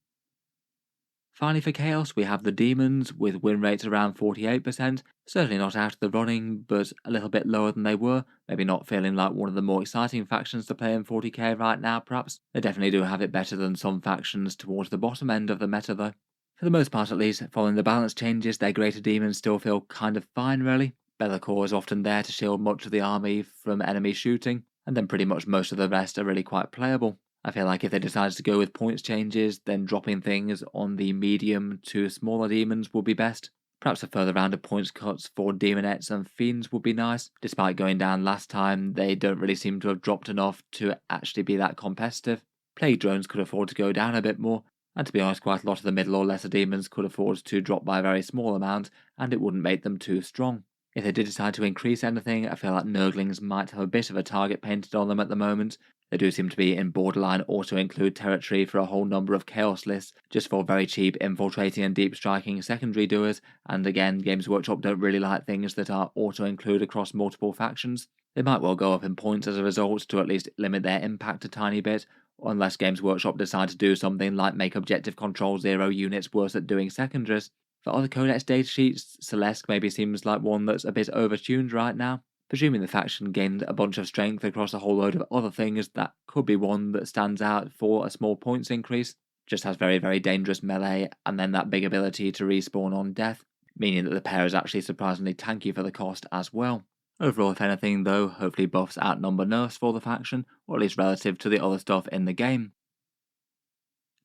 Finally for Chaos we have the Daemons with win rates around 48%, certainly not out of the running but a little bit lower than they were, maybe not feeling like one of the more exciting factions to play in 40k right now perhaps. They definitely do have it better than some factions towards the bottom end of the meta though. For the most part at least, following the balance changes, their greater demons still feel kind of fine really. Be'lakor is often there to shield much of the army from enemy shooting, and then pretty much most of the rest are really quite playable. I feel like if they decided to go with points changes, then dropping things on the medium to smaller demons would be best. Perhaps a further round of points cuts for demonettes and fiends would be nice. Despite going down last time, they don't really seem to have dropped enough to actually be that competitive. Plague drones could afford to go down a bit more, and to be honest quite a lot of the middle or lesser demons could afford to drop by a very small amount, and it wouldn't make them too strong. If they did decide to increase anything, I feel like Nurglings might have a bit of a target painted on them at the moment. They do seem to be in borderline auto-include territory for a whole number of Chaos lists, just for very cheap infiltrating and deep striking secondary doers, and again, Games Workshop don't really like things that are auto-include across multiple factions. They might well go up in points as a result to at least limit their impact a tiny bit, unless Games Workshop decide to do something like make Objective Control 0 units worse at doing secondaries. For other Codex datasheets, Celeste maybe seems like one that's a bit overtuned right now. Presuming the faction gained a bunch of strength across a whole load of other things, that could be one that stands out for a small points increase. Just has very, very dangerous melee, and then that big ability to respawn on death, meaning that the pair is actually surprisingly tanky for the cost as well. Overall, if anything though, hopefully buffs outnumber nerfs for the faction, or at least relative to the other stuff in the game.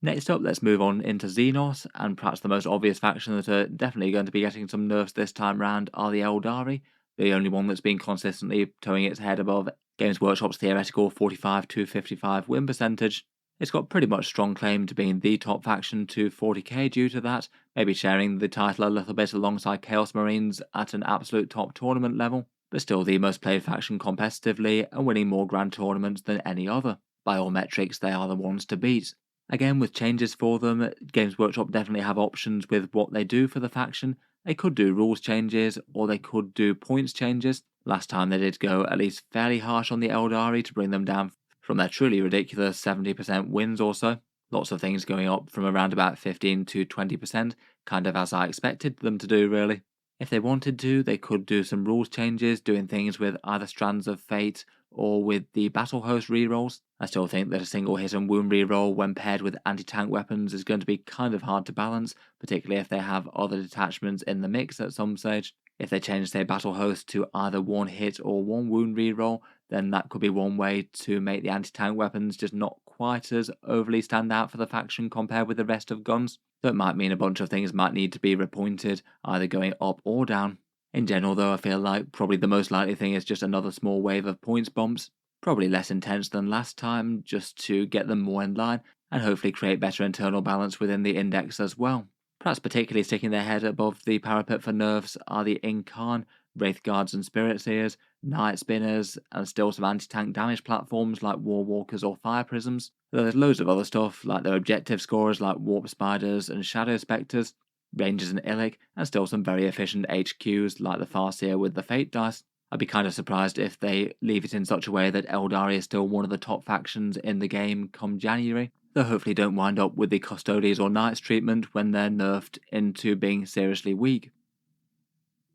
Next up, let's move on into Xenos, and perhaps the most obvious faction that are definitely going to be getting some nerfs this time round are the Aeldari, the only one that's been consistently towing its head above Games Workshop's theoretical 45 to 55 win percentage. It's got pretty much strong claim to being the top faction to 40k due to that, maybe sharing the title a little bit alongside Chaos Marines at an absolute top tournament level, but still the most played faction competitively and winning more grand tournaments than any other. By all metrics, they are the ones to beat. Again, with changes for them, Games Workshop definitely have options with what they do for the faction. They could do rules changes, or they could do points changes. Last time they did go at least fairly harsh on the Aeldari to bring them down from their truly ridiculous 70% wins or so. Lots of things going up from around about 15 to 20%, kind of as I expected them to do really. If they wanted to, they could do some rules changes, doing things with either Strands of Fate or with the Battle Host rerolls. I still think that a single hit and wound reroll when paired with anti-tank weapons is going to be kind of hard to balance, particularly if they have other detachments in the mix at some stage. If they change their Battle Host to either one hit or one wound reroll, then that could be one way to make the anti-tank weapons just not quite as overly stand out for the faction compared with the rest of guns. So it might mean a bunch of things might need to be repointed, either going up or down. In general though, I feel like probably the most likely thing is just another small wave of points bumps, probably less intense than last time, just to get them more in line, and hopefully create better internal balance within the index as well. Perhaps particularly sticking their head above the parapet for nerfs are the Incarn, Wraith Guards and Spirit Seers, Night Spinners, and still some anti-tank damage platforms like War Walkers or Fire Prisms. Though there's loads of other stuff like their objective scorers like Warp Spiders and Shadow Spectres, Rangers and Illic, and still some very efficient HQs like the Farseer with the Fate Dice. I'd be kind of surprised if they leave it in such a way that Aeldari is still one of the top factions in the game come January, though hopefully don't wind up with the Custodes or Knights treatment when they're nerfed into being seriously weak.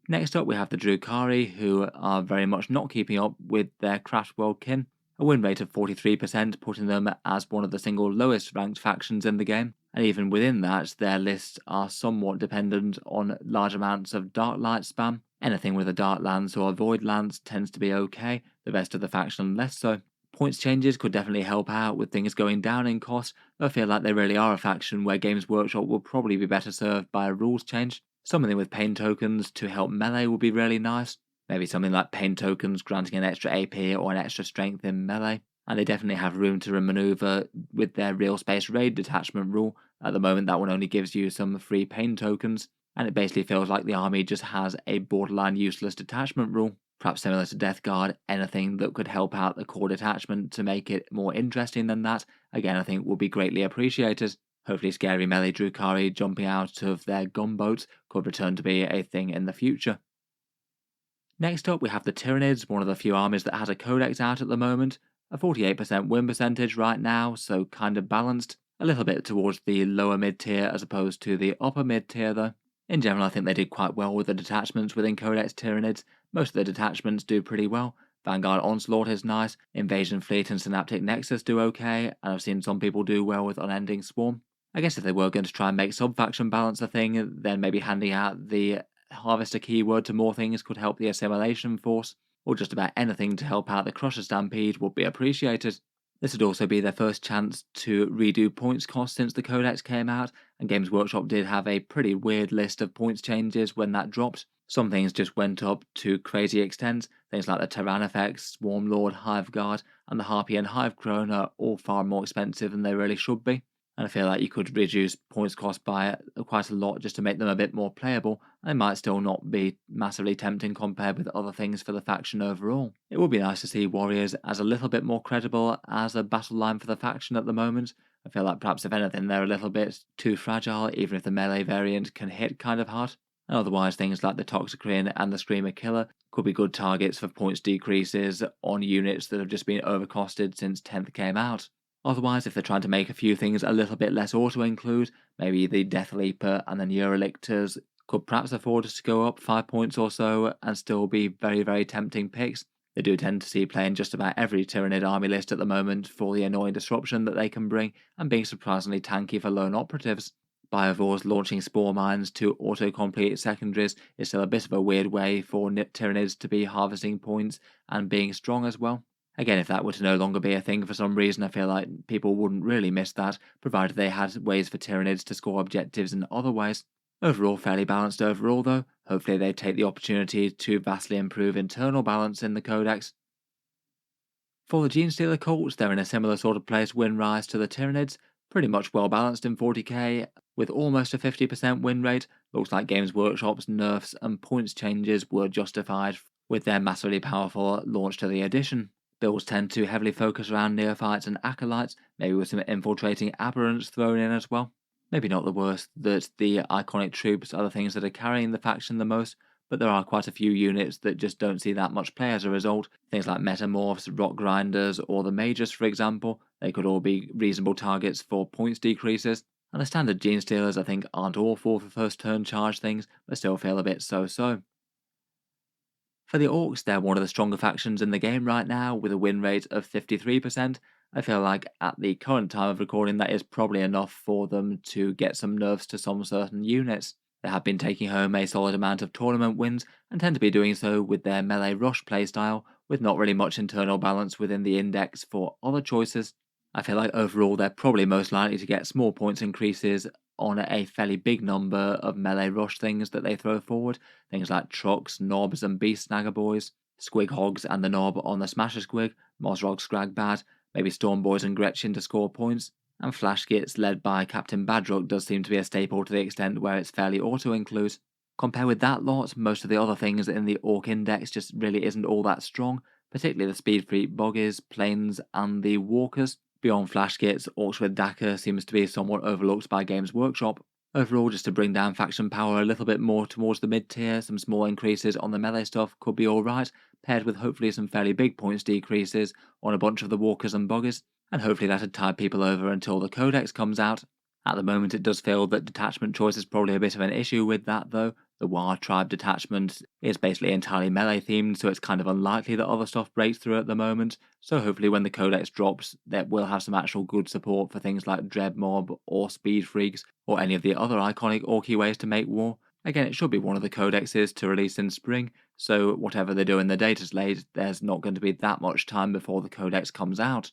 Next up we have the Drukhari, who are very much not keeping up with their Craft World kin, a win rate of 43% putting them as one of the single lowest ranked factions in the game, and even within that their lists are somewhat dependent on large amounts of Dark Light spam. Anything with a Dark Lance or a Void Lance tends to be okay, the rest of the faction less so. Points changes could definitely help out with things going down in cost, though I feel like they really are a faction where Games Workshop will probably be better served by a rules change. Something with pain tokens to help melee would be really nice. Maybe something like pain tokens granting an extra AP or an extra strength in melee. And they definitely have room to maneuver with their real space raid detachment rule. At the moment that one only gives you some free pain tokens, and it basically feels like the army just has a borderline useless detachment rule. Perhaps similar to Death Guard, anything that could help out the core detachment to make it more interesting than that, again I think would be greatly appreciated. Hopefully scary melee Drukhari jumping out of their gunboats could return to be a thing in the future. Next up we have the Tyranids, one of the few armies that has a codex out at the moment. A 48% win percentage right now, so kind of balanced. A little bit towards the lower mid tier as opposed to the upper mid tier though. In general I think they did quite well with the detachments within Codex Tyranids. Most of the detachments do pretty well. Vanguard Onslaught is nice, Invasion Fleet and Synaptic Nexus do okay, and I've seen some people do well with Unending Swarm. I guess if they were going to try and make sub-faction balance a thing, then maybe handing out the Harvester keyword to more things could help the Assimilation Force, or just about anything to help out the Crusher Stampede would be appreciated. This would also be their first chance to redo points cost since the Codex came out, and Games Workshop did have a pretty weird list of points changes when that dropped. Some things just went up to crazy extents, things like the Tyrannifex, Swarmlord, Hive Guard, and the Harpy and Hive Crone are all far more expensive than they really should be. and I feel like you could reduce points cost by quite a lot just to make them a bit more playable, and they might still not be massively tempting compared with other things for the faction overall. It would be nice to see warriors as a little bit more credible as a battle line for the faction at the moment. I feel like perhaps if anything they're a little bit too fragile, even if the melee variant can hit kind of hard. And otherwise things like the Toxicrene and the Screamer Killer could be good targets for points decreases on units that have just been overcosted since 10th came out. Otherwise, if they're trying to make a few things a little bit less auto-include, maybe the Death Leaper and the Neurolictors could perhaps afford us to go up 5 points or so and still be very, very tempting picks. They do tend to see playing just about every Tyranid army list at the moment for the annoying disruption that they can bring and being surprisingly tanky for lone operatives. Biovores launching Spore Mines to auto-complete secondaries is still a bit of a weird way for Tyranids to be harvesting points and being strong as well. Again, if that were to no longer be a thing for some reason, I feel like people wouldn't really miss that, provided they had ways for Tyranids to score objectives in other ways. Overall, fairly balanced overall though. Hopefully they take the opportunity to vastly improve internal balance in the Codex. For the Genestealer Cults, they're in a similar sort of place win-rise to the Tyranids, pretty much well balanced in 40k, with almost a 50% win rate. Looks like Games Workshop's nerfs and points changes were justified with their massively powerful launch to the edition. Builds tend to heavily focus around neophytes and acolytes, maybe with some infiltrating aberrants thrown in as well. Maybe not the worst that the iconic troops are the things that are carrying the faction the most, but there are quite a few units that just don't see that much play as a result. Things like Metamorphs, Rock Grinders, or the Mages for example, they could all be reasonable targets for points decreases. And the standard Genestealers I think aren't awful for first turn charge things, but still feel a bit so-so. For the Orks, they're one of the stronger factions in the game right now, with a win rate of 53%. I feel like at the current time of recording that is probably enough for them to get some nerfs to some certain units. They have been taking home a solid amount of tournament wins, and tend to be doing so with their melee rush playstyle, with not really much internal balance within the index for other choices. I feel like overall they're probably most likely to get small points increases on a fairly big number of melee rush things that they throw forward, things like trucks, knobs and beast snagger boys, squig hogs and the knob on the smasher squig, Mosrog Scragbad, maybe storm boys and Gretchen to score points, and flash kits led by Captain Badrock does seem to be a staple to the extent where it's fairly auto-includes. Compare with that lot, most of the other things in the Ork index just really isn't all that strong, particularly the Speed Freak Boggies, Planes and the Walkers. Beyond flash kits, Orks with Daka seems to be somewhat overlooked by Games Workshop. Overall, just to bring down faction power a little bit more towards the mid-tier, some small increases on the melee stuff could be alright, paired with hopefully some fairly big points decreases on a bunch of the Walkers and Boggies, and hopefully that'd tide people over until the Codex comes out. At the moment it does feel that detachment choice is probably a bit of an issue with that though. The War Tribe detachment is basically entirely melee themed, so it's kind of unlikely that other stuff breaks through at the moment, so hopefully when the Codex drops that we'll have some actual good support for things like Dread Mob or Speed Freaks or any of the other iconic Orky ways to make war. Again, it should be one of the codexes to release in spring, so whatever they do in the Dataslate, there's not going to be that much time before the codex comes out.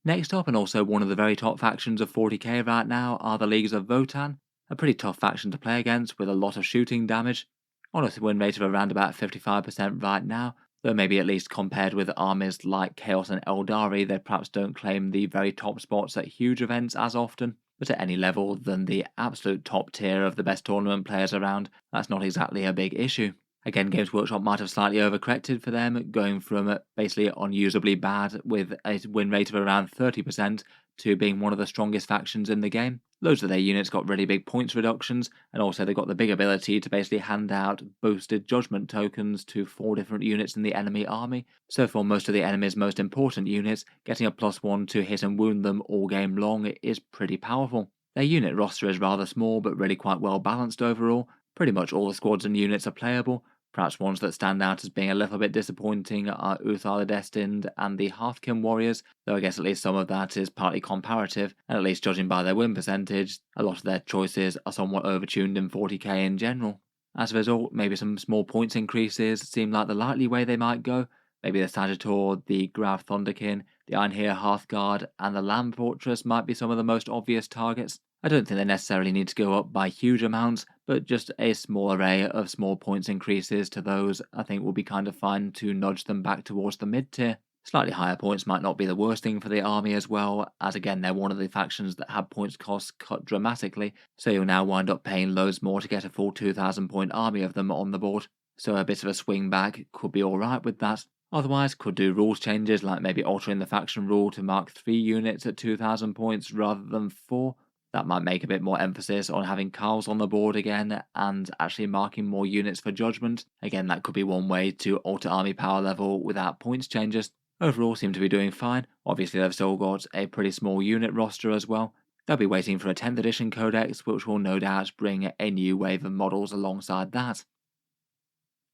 Next up, and also one of the very top factions of 40k right now, are the Leagues of Votann, a pretty tough faction to play against with a lot of shooting damage, on a win rate of around about 55% right now, though maybe at least compared with armies like Chaos and Aeldari, they perhaps don't claim the very top spots at huge events as often, but at any level than the absolute top tier of the best tournament players around, that's not exactly a big issue. Again, Games Workshop might have slightly overcorrected for them, going from basically unusably bad with a win rate of around 30% to being one of the strongest factions in the game. Loads of their units got really big points reductions, and also they got the big ability to basically hand out boosted judgment tokens to 4 different units in the enemy army. So for most of the enemy's most important units, getting a +1 to hit and wound them all game long is pretty powerful. Their unit roster is rather small but really quite well balanced overall. Pretty much all the squads and units are playable. Perhaps ones that stand out as being a little bit disappointing are Uthar the Destined and the Hearthkin Warriors, though I guess at least some of that is partly comparative, and at least judging by their win percentage, a lot of their choices are somewhat overtuned in 40k in general. As a result, maybe some small points increases seem like the likely way they might go. Maybe the Sagittor, the Grav Thunderkin, the Einhir Hearthguard, and the Lamb Fortress might be some of the most obvious targets. I don't think they necessarily need to go up by huge amounts, but just a small array of small points increases to those I think will be kind of fine to nudge them back towards the mid-tier. Slightly higher points might not be the worst thing for the army as well, as again they're one of the factions that had points costs cut dramatically, so you'll now wind up paying loads more to get a full 2,000 point army of them on the board. So a bit of a swing back could be alright with that. Otherwise, could do rules changes like maybe altering the faction rule to mark 3 units at 2,000 points rather than 4. That might make a bit more emphasis on having Carls on the board again and actually marking more units for judgment. Again, that could be one way to alter army power level without points changes. Overall seem to be doing fine. Obviously they've still got a pretty small unit roster as well. They'll be waiting for a 10th edition codex, which will no doubt bring a new wave of models alongside that.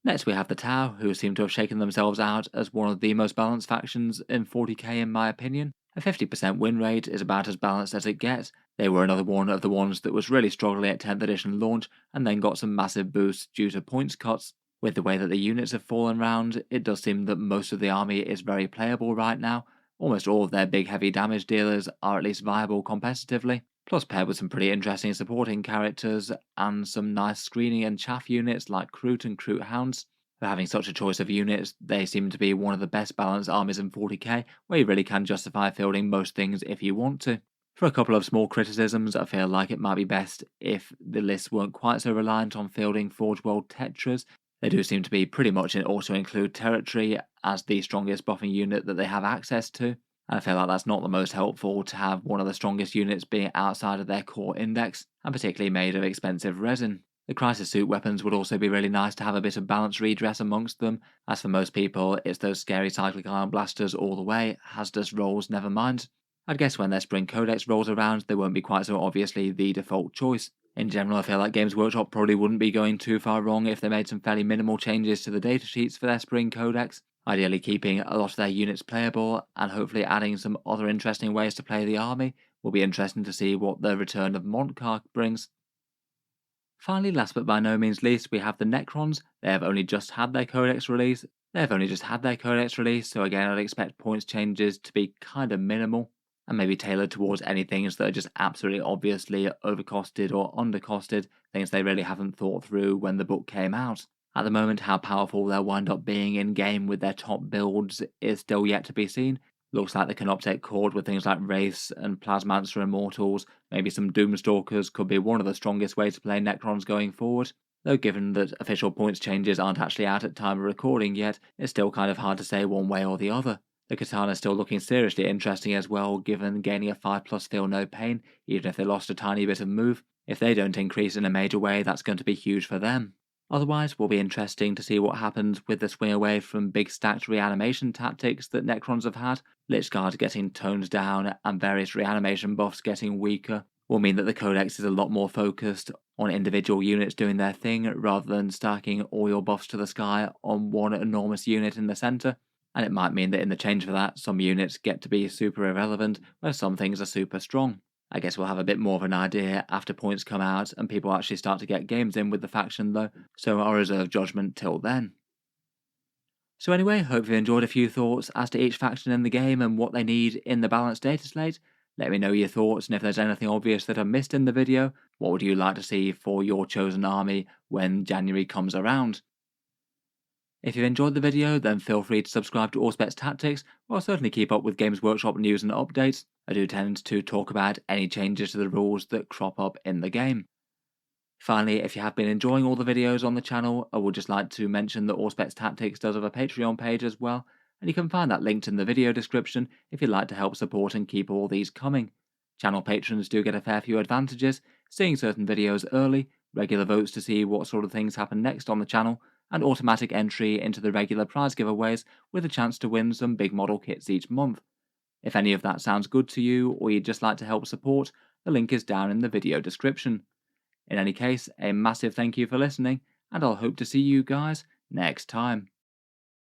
Next we have the Tau, who seem to have shaken themselves out as one of the most balanced factions in 40k in my opinion. A 50% win rate is about as balanced as it gets. They were another one of the ones that was really struggling at 10th edition launch and then got some massive boosts due to points cuts. With the way that the units have fallen round, it does seem that most of the army is very playable right now. Almost all of their big heavy damage dealers are at least viable competitively, plus paired with some pretty interesting supporting characters and some nice screening and chaff units like Kroot and Kroot Hounds. For having such a choice of units, they seem to be one of the best balanced armies in 40k, where you really can justify fielding most things if you want to. For a couple of small criticisms, I feel like it might be best if the lists weren't quite so reliant on fielding Forge World Tetras. They do seem to be pretty much in auto-include territory as the strongest buffing unit that they have access to, and I feel like that's not the most helpful to have one of the strongest units being outside of their core index, and particularly made of expensive resin. The crisis suit weapons would also be really nice to have a bit of balance redress amongst them, as for most people it's those scary cyclic ion blasters all the way, hazardous rolls never mind. I'd guess when their spring codex rolls around they won't be quite so obviously the default choice. In general, I feel like Games Workshop probably wouldn't be going too far wrong if they made some fairly minimal changes to the datasheets for their spring codex, ideally keeping a lot of their units playable and hopefully adding some other interesting ways to play the army. Will be interesting to see what the return of Montkark brings. Finally, last but by no means least, we have the Necrons. They have only just had their codex release. So again, I'd expect points changes to be kind of minimal, and maybe tailored towards any things that are just absolutely obviously overcosted or undercosted, things they really haven't thought through when the book came out. At the moment, how powerful they'll wind up being in game with their top builds is still yet to be seen. Looks like they can uptake chord with things like Wraiths and Plasmancer Immortals. Maybe some Doomstalkers could be one of the strongest ways to play Necrons going forward. Though given that official points changes aren't actually out at time of recording yet, it's still kind of hard to say one way or the other. The Katana is still looking seriously interesting as well, given gaining a 5+ feel no pain, even if they lost a tiny bit of move. If they don't increase in a major way, that's going to be huge for them. Otherwise, will be interesting to see what happens with the swing away from big stacked reanimation tactics that Necrons have had. Lichguard getting toned down and various reanimation buffs getting weaker will mean that the codex is a lot more focused on individual units doing their thing rather than stacking all your buffs to the sky on one enormous unit in the centre. And it might mean that in the change for that, some units get to be super irrelevant, where some things are super strong. I guess we'll have a bit more of an idea after points come out and people actually start to get games in with the faction though, so I'll reserve judgment till then. So anyway, hope you enjoyed a few thoughts as to each faction in the game and what they need in the balanced data slate. Let me know your thoughts, and if there's anything obvious that I missed in the video, what would you like to see for your chosen army when January comes around? If you enjoyed the video, then feel free to subscribe to Auspex Tactics, or I'll certainly keep up with Games Workshop news and updates. I do tend to talk about any changes to the rules that crop up in the game. Finally, if you have been enjoying all the videos on the channel, I would just like to mention that Auspex Tactics does have a Patreon page as well, and you can find that linked in the video description if you'd like to help support and keep all these coming. Channel patrons do get a fair few advantages, seeing certain videos early, regular votes to see what sort of things happen next on the channel, and automatic entry into the regular prize giveaways with a chance to win some big model kits each month. If any of that sounds good to you, or you'd just like to help support, the link is down in the video description. In any case, a massive thank you for listening, and I'll hope to see you guys next time.